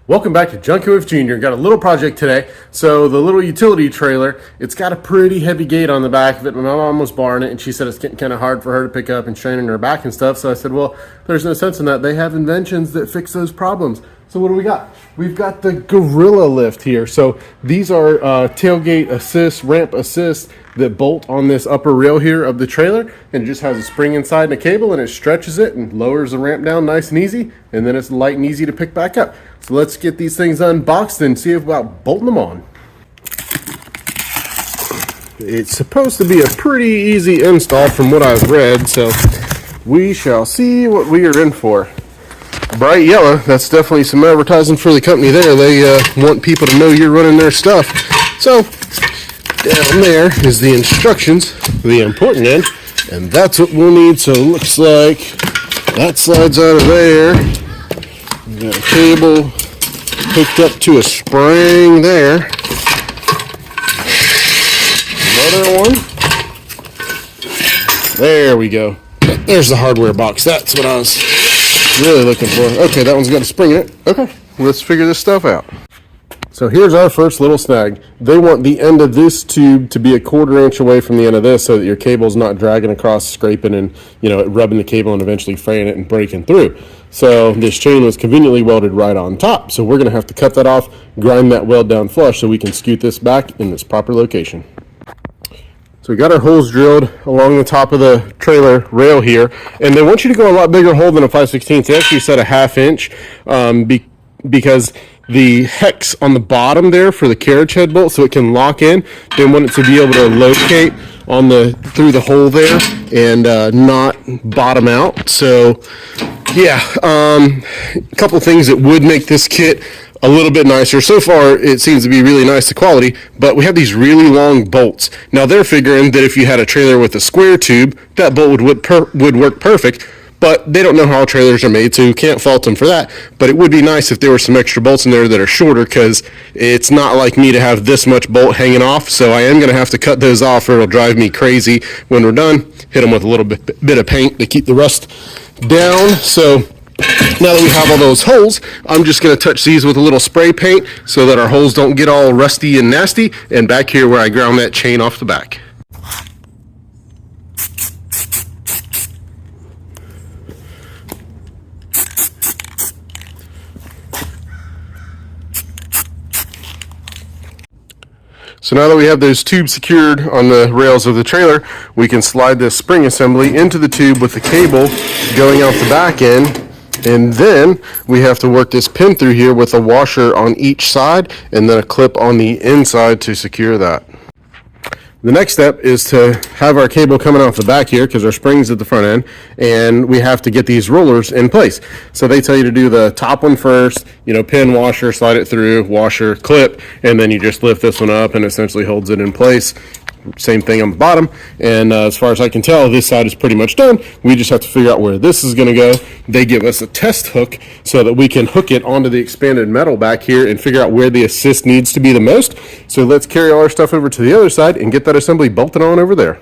Welcome back to Junkie with Junior. Got a little project today. So the little utility trailer, it's got a pretty heavy gate on the back of it. My mom was borrowing it, and she said it's getting kind of hard for her to pick up and straining her back and stuff. So I said, well, there's no sense in that. They have inventions that fix those problems. So what do we got? We've got the Gorilla Lift here. So these are tailgate assist, ramp assist that bolt on this upper rail here of the trailer, and it just has a spring inside and a cable, and it stretches it and lowers the ramp down nice and easy, and then it's light and easy to pick back up. So let's get these things unboxed and see about bolting them on. It's supposed to be a pretty easy install from what I've read, so we shall see what we are in for. Bright yellow, that's definitely some advertising for the company there. They want people to know you're running their stuff. So down there is the instructions, the important end, and that's what we'll need. So it looks like that slides out of there. We've got a cable hooked up to a spring there. Another one. There we go. There's the hardware box. That's what I was really looking for. Okay, that one's got a spring in it. Okay, let's figure this stuff out. So here's our first little snag. They want the end of this tube to be a 1/4 inch away from the end of this so that your cable's not dragging across, scraping, and rubbing the cable and eventually fraying it and breaking through. So this chain was conveniently welded right on top. So we're gonna have to cut that off, grind that weld down flush so we can scoot this back in its proper location. So we got our holes drilled along the top of the trailer rail here, and they want you to go a lot bigger hole than a 5/16. They actually set a 1/2 inch because the hex on the bottom there for the carriage head bolt, so it can lock in. They want it to be able to locate on through the hole there and not bottom out. So yeah, a couple things that would make this kit a little bit nicer. So far, it seems to be really nice quality, but we have these really long bolts. Now they're figuring that if you had a trailer with a square tube, that bolt would work perfect, but they don't know how trailers are made, so you can't fault them for that. But it would be nice if there were some extra bolts in there that are shorter, because it's not like me to have this much bolt hanging off, so I am going to have to cut those off or it'll drive me crazy when we're done. Hit them with a little bit of paint to keep the rust down. So now that we have all those holes, I'm just going to touch these with a little spray paint so that our holes don't get all rusty and nasty, and back here where I ground that chain off the back. So now that we have those tubes secured on the rails of the trailer, we can slide this spring assembly into the tube with the cable going out the back end. And then we have to work this pin through here with a washer on each side and then a clip on the inside to secure that. The next step is to have our cable coming off the back here because our spring's at the front end, and we have to get these rollers in place. So they tell you to do the top one first, pin, washer, slide it through, washer, clip, and then you just lift this one up and essentially holds it in place. Same thing on the bottom, and as far as I can tell, this side is pretty much done. We just have to figure out where this is going to go. They give us a test hook so that we can hook it onto the expanded metal back here and figure out where the assist needs to be the most. So let's carry all our stuff over to the other side and get that assembly bolted on over there.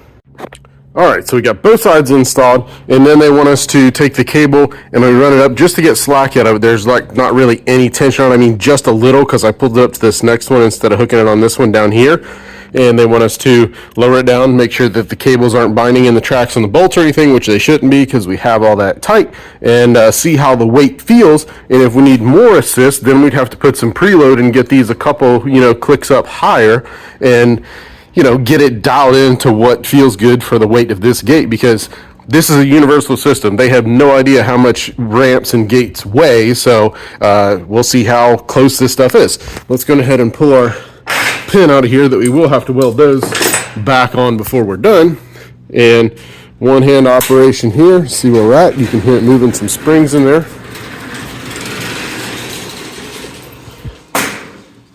Alright, so we got both sides installed, and then they want us to take the cable and we run it up just to get slack out of it. There's not really any tension on it. I mean, just a little, because I pulled it up to this next one instead of hooking it on this one down here. And they want us to lower it down, make sure that the cables aren't binding in the tracks on the bolts or anything, which they shouldn't be because we have all that tight, and see how the weight feels. And if we need more assist, then we'd have to put some preload and get these a couple, clicks up higher and, get it dialed into what feels good for the weight of this gate, because this is a universal system. They have no idea how much ramps and gates weigh, so we'll see how close this stuff is. Let's go ahead and pull our pin out of here that we will have to weld those back on before we're done. And one hand operation here, see where we're at. You can hear it moving some springs in there.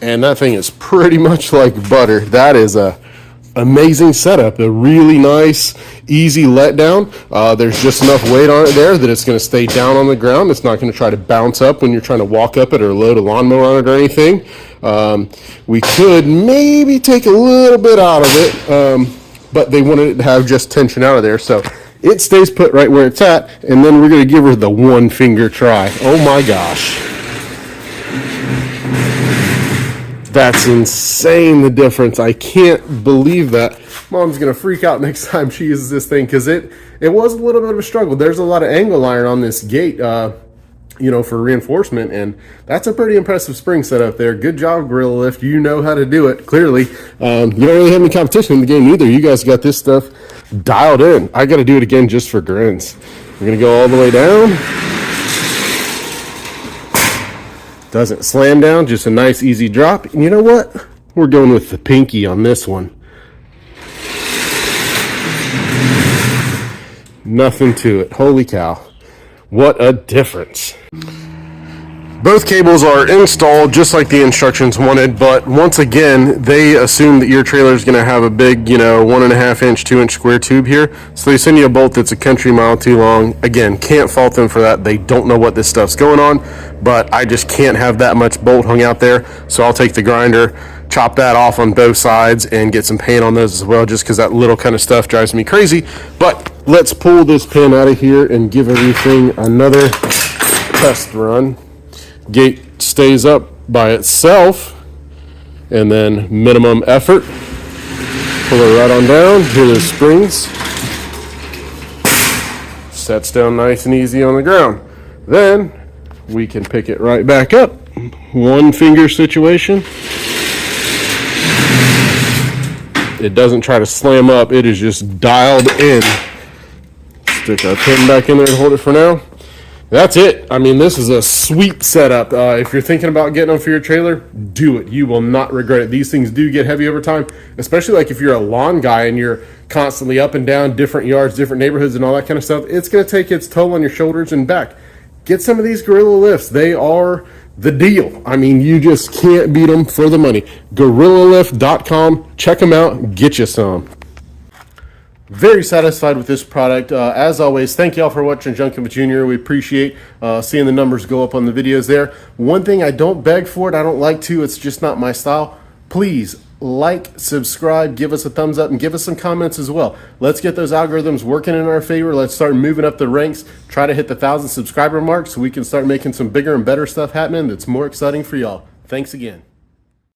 And that thing is pretty much like butter. That is a amazing setup, a really nice, easy letdown. There's just enough weight on it there that it's going to stay down on the ground. It's not going to try to bounce up when you're trying to walk up it or load a lawnmower on it or anything. We could maybe take a little bit out of it, but they wanted it to have just tension out of there, so it stays put right where it's at. And then we're going to give her the one finger try. Oh my gosh. That's insane, the difference. I can't believe that. Mom's gonna freak out next time she uses this thing, because it was a little bit of a struggle. There's a lot of angle iron on this gate, you know, for reinforcement, and that's a pretty impressive spring setup there. Good job, Gorilla Lift. You know how to do it, clearly. You don't really have any competition in the game either. You guys got this stuff dialed in. I got to do it again just for grins. We're gonna go all the way down. Doesn't slam down, just a nice easy drop. And you know what? We're going with the pinky on this one. Nothing to it. Holy cow. What a difference. Both cables are installed just like the instructions wanted, but once again, they assume that your trailer is going to have a big, you know, 1.5 inch, 2 inch square tube here. So they send you a bolt that's a country mile too long. Again, can't fault them for that. They don't know what this stuff's going on, but I just can't have that much bolt hung out there. So I'll take the grinder, chop that off on both sides, and get some paint on those as well, just because that little kind of stuff drives me crazy. But let's pull this pin out of here and give everything another test run. Gate stays up by itself, and then minimum effort. Pull it right on down. Here are the springs. Sets down nice and easy on the ground. Then we can pick it right back up. One finger situation. It doesn't try to slam up. It is just dialed in. Stick our pin back in there and hold it for now. That's it. I mean, this is a sweet setup. If you're thinking about getting them for your trailer, do it. You will not regret it. These things do get heavy over time, especially like if you're a lawn guy and you're constantly up and down different yards, different neighborhoods, and all that kind of stuff. It's going to take its toll on your shoulders and back. Get some of these Gorilla Lifts. They are the deal. I mean, you just can't beat them for the money. GorillaLift.com. Check them out. Get you some. Very satisfied with this product. As always, thank y'all for watching Junkin' with Junior. We appreciate seeing the numbers go up on the videos there. One thing I don't beg for it, I don't like to, it's just not my style. Please like, subscribe, give us a thumbs up, and give us some comments as well. Let's get those algorithms working in our favor. Let's start moving up the ranks, try to hit the 1,000 subscriber mark so we can start making some bigger and better stuff happening that's more exciting for y'all. Thanks again.